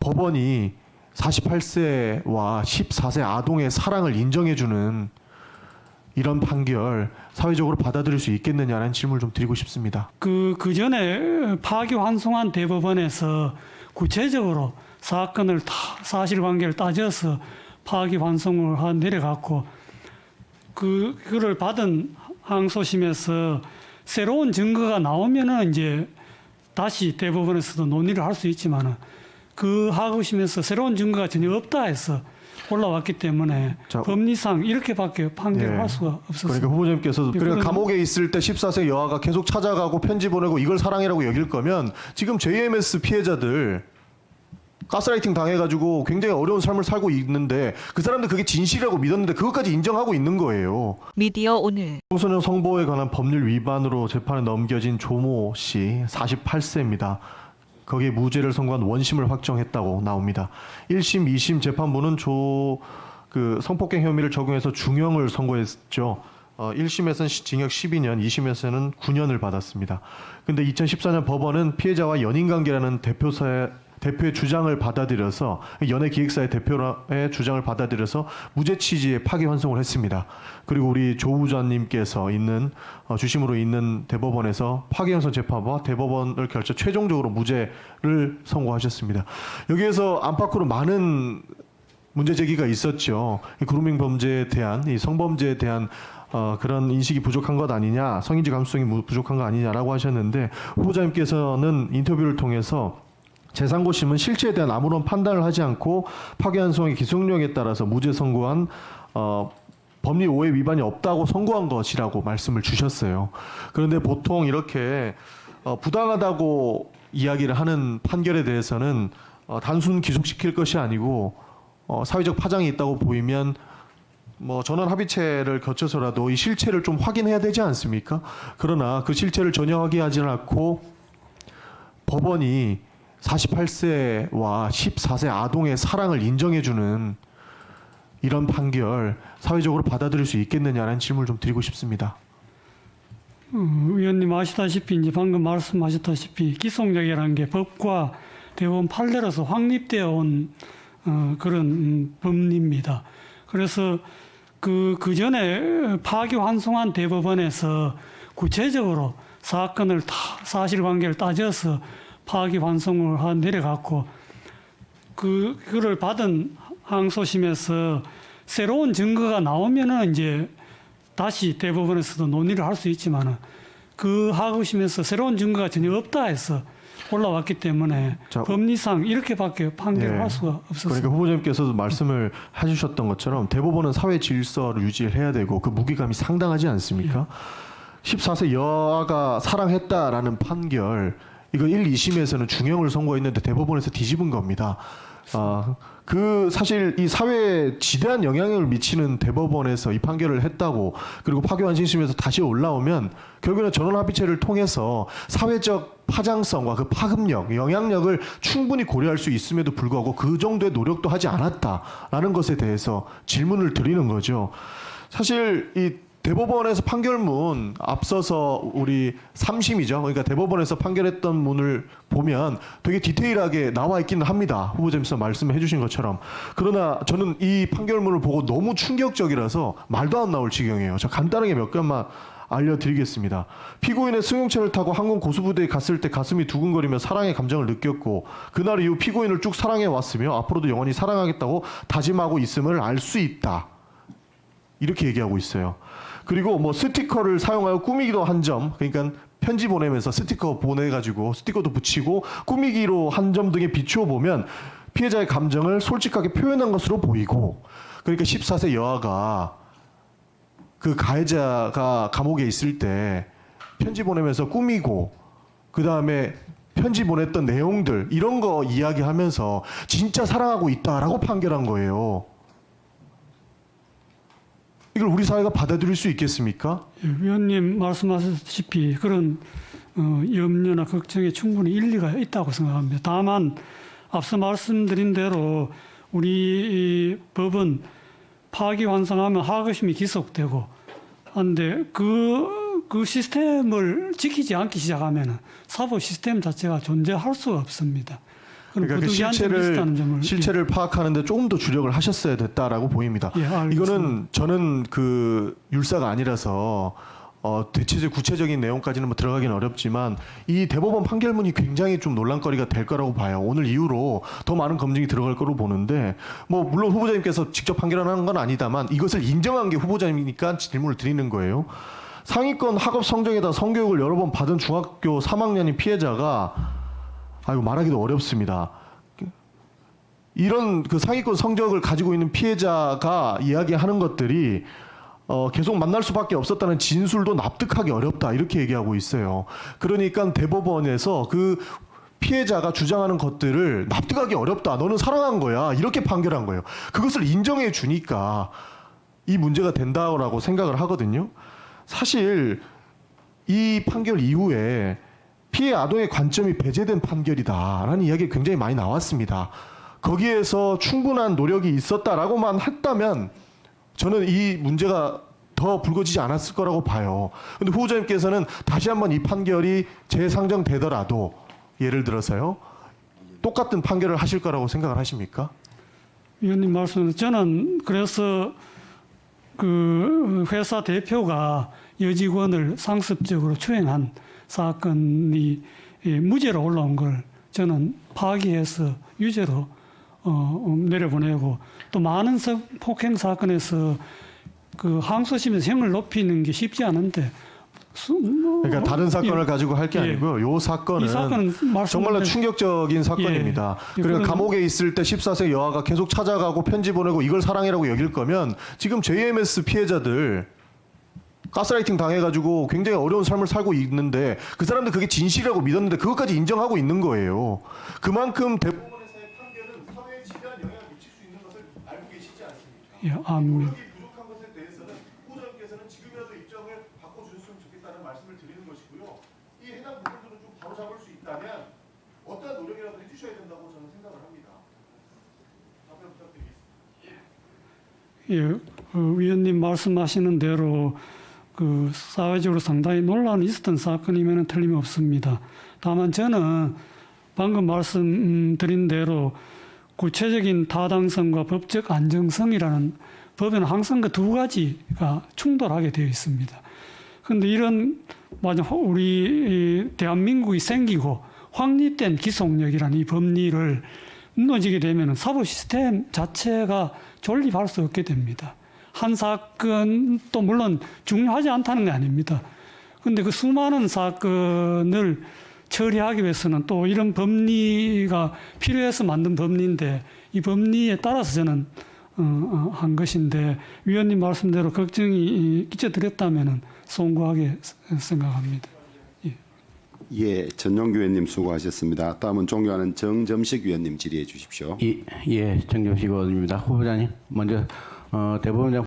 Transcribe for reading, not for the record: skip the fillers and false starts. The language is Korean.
법원이 48세와 14세 아동의 사랑을 인정해주는 이런 판결 사회적으로 받아들일 수 있겠느냐는 질문을 좀 드리고 싶습니다. 그 전에 파기환송한 대법원에서 구체적으로 사건을 사실관계를 따져서 파기환송을 내려갔고 그거를 받은 항소심에서 새로운 증거가 나오면은 이제 다시 대법원에서도 논의를 할 수 있지만은 그 하고심에서 새로운 증거가 전혀 없다 해서 올라왔기 때문에 자, 법리상 이렇게밖에 판결을 할 수가 없었습니다. 그러니까 후보자님께서도 그러니까 감옥에 있을 때 14세 여아가 계속 찾아가고 편지 보내고 이걸 사랑이라고 여길 거면 지금 JMS 피해자들 가스라이팅 당해가지고 굉장히 어려운 삶을 살고 있는데 그 사람들 그게 진실이라고 믿었는데 그것까지 인정하고 있는 거예요. 미디어 오늘 청소년 성보호에 관한 법률 위반으로 재판에 넘겨진 조모 씨 48세입니다. 거기에 무죄를 선고한 원심을 확정했다고 나옵니다. 1심, 2심 재판부는 성폭행 혐의를 적용해서 중형을 선고했죠. 1심에서는 징역 12년, 2심에서는 9년을 받았습니다. 근데 2014년 법원은 피해자와 연인관계라는 대표의 주장을 받아들여서 연예기획사의 대표의 주장을 받아들여서 무죄 취지의 파기환송을 했습니다. 그리고 우리 조우전님께서 있는 주심으로 있는 대법원에서 파기환송 재판과 대법원을 결정 최종적으로 무죄를 선고하셨습니다. 여기에서 안팎으로 많은 문제 제기가 있었죠. 이 그루밍 범죄에 대한 이 성범죄에 대한 그런 인식이 부족한 것 아니냐, 성인지 감수성이 부족한 거 아니냐라고 하셨는데 후보자님께서는 인터뷰를 통해서 재상고심은 실체에 대한 아무런 판단을 하지 않고 파기환송의 기소력에 따라서 무죄 선고한 법리 오해 위반이 없다고 선고한 것이라고 말씀을 주셨어요. 그런데 보통 이렇게 부당하다고 이야기를 하는 판결에 대해서는 단순 기소시킬 것이 아니고 사회적 파장이 있다고 보이면 전원 합의체를 거쳐서라도 이 실체를 좀 확인해야 되지 않습니까? 그러나 그 실체를 전혀 확인하지 않고 법원이 48세와 14세 아동의 사랑을 인정해주는 이런 판결 사회적으로 받아들일 수 있겠느냐는 질문을 좀 드리고 싶습니다. 의원님 아시다시피 이제 방금 말씀하셨다시피 기속력이라는 게 법과 대법원 판례로서 확립되어 온 그런 법리입니다. 그래서 그 전에 파기환송한 대법원에서 구체적으로 사건을 사실관계를 따져서 파기환송을 내려갔고 그거를 받은 항소심에서 새로운 증거가 나오면은 이제 다시 대법원에서도 논의를 할 수 있지만은 그 하고심에서 새로운 증거가 전혀 없다 해서 올라왔기 때문에 법리상 이렇게밖에 판결을 할 수가 없었습니다. 그러니까 후보자님께서도 말씀을 해주셨던 것처럼 대법원은 사회 질서를 유지해야 되고 그 무게감이 상당하지 않습니까? 14세 여아가 사랑했다라는 판결 이거 1, 2심에서는 중형을 선고했는데 대법원에서 뒤집은 겁니다. 사실 이 사회에 지대한 영향을 미치는 대법원에서 이 판결을 했다고 그리고 파기환송심에서 다시 올라오면 결국에는 전원합의체를 통해서 사회적 파장성과 그 파급력, 영향력을 충분히 고려할 수 있음에도 불구하고 그 정도의 노력도 하지 않았다라는 것에 대해서 질문을 드리는 거죠. 사실 이 대법원에서 판결문 앞서서 우리 3심이죠. 그러니까 대법원에서 판결했던 문을 보면 되게 디테일하게 나와 있기는 합니다. 후보자님께서 말씀해 주신 것처럼. 그러나 저는 이 판결문을 보고 너무 충격적이라서 말도 안 나올 지경이에요. 저 간단하게 몇 가지만 알려드리겠습니다. 피고인의 승용차를 타고 항공 고수부대에 갔을 때 가슴이 두근거리며 사랑의 감정을 느꼈고 그날 이후 피고인을 쭉 사랑해 왔으며 앞으로도 영원히 사랑하겠다고 다짐하고 있음을 알 수 있다. 이렇게 얘기하고 있어요. 그리고 스티커를 사용하여 꾸미기도 한 점, 그러니까 편지 보내면서 스티커 보내가지고 스티커도 붙이고 꾸미기로 한 점 등에 비추어 보면 피해자의 감정을 솔직하게 표현한 것으로 보이고, 그러니까 14세 여아가 그 가해자가 감옥에 있을 때 편지 보내면서 꾸미고 그 다음에 편지 보냈던 내용들 이런 거 이야기하면서 진짜 사랑하고 있다라고 판결한 거예요. 이걸 우리 사회가 받아들일 수 있겠습니까? 위원님 말씀하셨다시피 그런 염려나 걱정에 충분히 일리가 있다고 생각합니다. 다만 앞서 말씀드린 대로 우리 법은 파기환송하면 하급심이 기속되고 한데 그 시스템을 지키지 않기 시작하면 사법 시스템 자체가 존재할 수가 없습니다. 그런 그러니까 그 부득이한 점이 있다는 점을 실체를 파악하는데 조금 더 주력을 하셨어야 됐다라고 보입니다. 예, 알겠습니다. 이거는 저는 그 율사가 아니라서 대체적 구체적인 내용까지는 뭐 들어가긴 어렵지만 이 대법원 판결문이 굉장히 좀 논란거리가 될 거라고 봐요. 오늘 이후로 더 많은 검증이 들어갈 거로 보는데 뭐 물론 후보자님께서 직접 판결하는 건 아니다만 이것을 인정한 게 후보자님이니까 질문을 드리는 거예요. 상위권 학업 성적에다 성교육을 여러 번 받은 중학교 3학년인 피해자가 아이고 말하기도 어렵습니다. 이런 그 상위권 성적을 가지고 있는 피해자가 이야기하는 것들이 계속 만날 수밖에 없었다는 진술도 납득하기 어렵다 이렇게 얘기하고 있어요. 그러니까 대법원에서 그 피해자가 주장하는 것들을 납득하기 어렵다. 너는 사랑한 거야. 이렇게 판결한 거예요. 그것을 인정해 주니까 이 문제가 된다고 생각을 하거든요. 사실 이 판결 이후에 피해 아동의 관점이 배제된 판결이다라는 이야기가 굉장히 많이 나왔습니다. 거기에서 충분한 노력이 있었다라고만 했다면 저는 이 문제가 더 불거지지 않았을 거라고 봐요. 근데 후보자님께서는 다시 한번 이 판결이 재상정되더라도 예를 들어서요. 똑같은 판결을 하실 거라고 생각을 하십니까? 위원님 말씀은 저는 그래서 그 회사 대표가 여직원을 상습적으로 추행한 사건이 무죄로 올라온 걸 저는 파기해서 유죄로 내려보내고 또 많은 폭행 사건에서 그 항소심에서 형을 높이는 게 쉽지 않은데 그러니까 다른 사건을 가지고 할 게 아니고요. 요 사건은 이 사건은 정말로 충격적인 사건입니다. 그러니까 감옥에 있을 때 14세 여아가 계속 찾아가고 편지 보내고 이걸 사랑이라고 여길 거면 지금 JMS 피해자들 가스라이팅 당해가지고 굉장히 어려운 삶을 살고 있는데 그 사람들 그게 진실이라고 믿었는데 그것까지 인정하고 있는 거예요. 그만큼 대법원에서의 판결은 사회에 지대한 영향을 미칠 수 있는 것을 알고 계시지 않습니까? 예, 노력이 부족한 것에 대해서는 후보자님께서는 지금이라도 입장을 바꿔주셨으면 좋겠다는 말씀을 드리는 것이고요. 이 해당 부분들을 좀 바로잡을 수 있다면 어떠한 노력이라도 해주셔야 된다고 저는 생각을 합니다. 답변 부탁드리겠습니다. 예, 위원님 말씀하시는 대로 그 사회적으로 상당히 논란이 있었던 사건이면 틀림없습니다. 다만 저는 방금 말씀드린 대로 구체적인 타당성과 법적 안정성이라는 법에는 항상 그 두 가지가 충돌하게 되어 있습니다. 그런데 이런 우리 대한민국이 생기고 확립된 기속력이라는 이 법리를 무너지게 되면 사법 시스템 자체가 존립할 수 없게 됩니다. 한 사건도 물론 중요하지 않다는 게 아닙니다. 그런데 그 수많은 사건을 처리하기 위해서는 또 이런 법리가 필요해서 만든 법리인데 이 법리에 따라서 저는 한 것인데 위원님 말씀대로 걱정이 끼쳐드렸다면 송구하게 생각합니다. 예, 전용규 의원님 수고하셨습니다. 다음은 존경하는 정점식 위원님 질의해 주십시오. 예, 정점식 의원입니다. 후보자님, 먼저 대법원장